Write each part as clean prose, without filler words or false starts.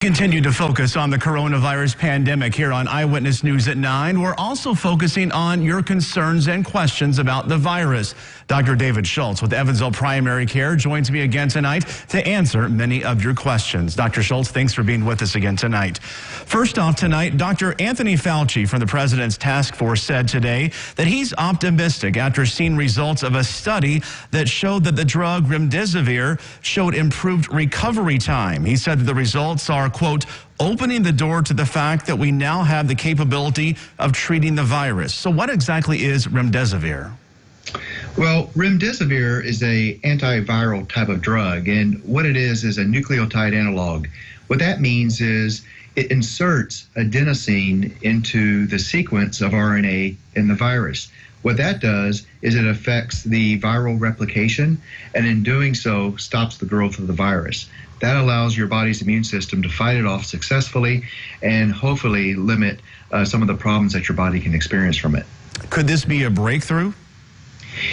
Continue to focus on the coronavirus pandemic here on Eyewitness News at 9. We're also focusing on your concerns and questions about the virus. Dr. David Schultz with Evansville Primary Care joins me again tonight to answer many of your questions. Dr. Schultz, thanks for being with us again tonight. First off tonight, Dr. Anthony Fauci from the President's Task Force said today that he's optimistic after seeing results of a study that showed that the drug remdesivir showed improved recovery time. He said that the results are, quote, opening the door to the fact that we now have the capability of treating the virus. So what exactly is remdesivir? Well, remdesivir is a antiviral type of drug, and what it is a nucleotide analog. What that means is it inserts adenosine into the sequence of RNA in the virus. What that does is it affects the viral replication, and in doing so, stops the growth of the virus. That allows your body's immune system to fight it off successfully and hopefully limit some of the problems that your body can experience from it. Could this be a breakthrough?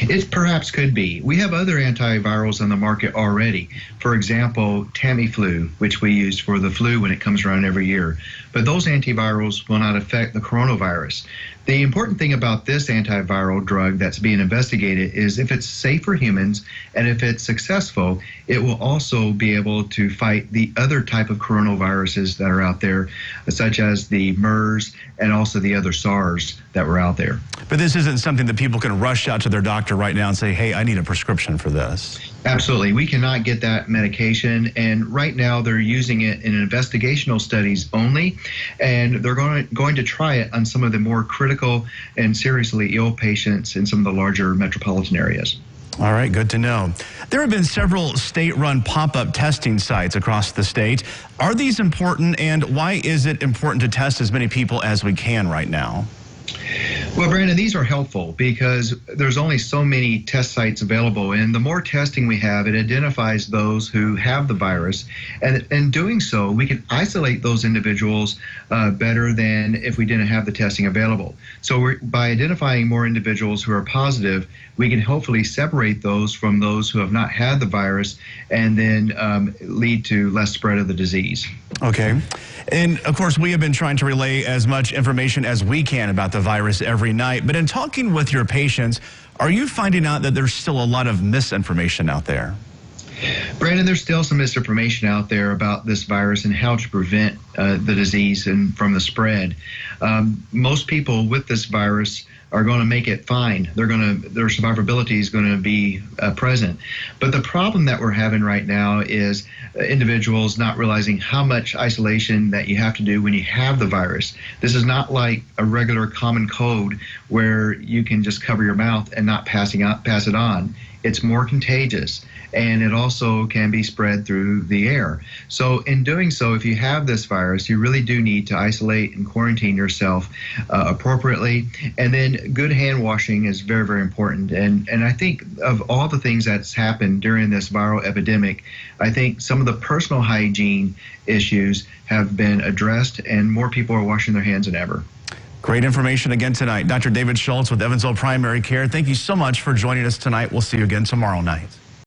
It perhaps could be. We have other antivirals on the market already. For example, Tamiflu, which we use for the flu when it comes around every year. But those antivirals will not affect the coronavirus. The important thing about this antiviral drug that's being investigated is if it's safe for humans and if it's successful, it will also be able to fight the other type of coronaviruses that are out there, such as the MERS and also the other SARS that were out there. But this isn't something that people can rush out to their doctor right now and say, hey, I need a prescription for this. Absolutely. We cannot get that medication, and right now they're using it in investigational studies only, and they're going to try it on some of the more critical and seriously ill patients in some of the larger metropolitan areas. All right, good to know. There have been several state-run pop-up testing sites across the state. Are these important, and why is it important to test as many people as we can right now? Well, Brandon, these are helpful because there's only so many test sites available, and the more testing we have, it identifies those who have the virus, and in doing so, we can isolate those individuals better than if we didn't have the testing available. So by identifying more individuals who are positive, we can hopefully separate those from those who have not had the virus and then lead to less spread of the disease. Okay. And of course, we have been trying to relay as much information as we can about the virus every night. But in talking with your patients, are you finding out that there's still a lot of misinformation out there? Brandon, there's still some misinformation out there about this virus and how to prevent the disease and from the spread. Most people with this virus are going to make it fine. Their survivability is going to be present. But the problem that we're having right now is individuals not realizing how much isolation that you have to do when you have the virus. This is not like a regular common cold where you can just cover your mouth and not pass it on. It's more contagious, and it also can be spread through the air. So in doing so, if you have this virus, you really do need to isolate and quarantine yourself appropriately. And then good hand washing is very, very important. And I think of all the things that's happened during this viral epidemic, I think some of the personal hygiene issues have been addressed, and more people are washing their hands than ever. Great information again tonight. Dr. David Schultz with Evansville Primary Care. Thank you so much for joining us tonight. We'll see you again tomorrow night.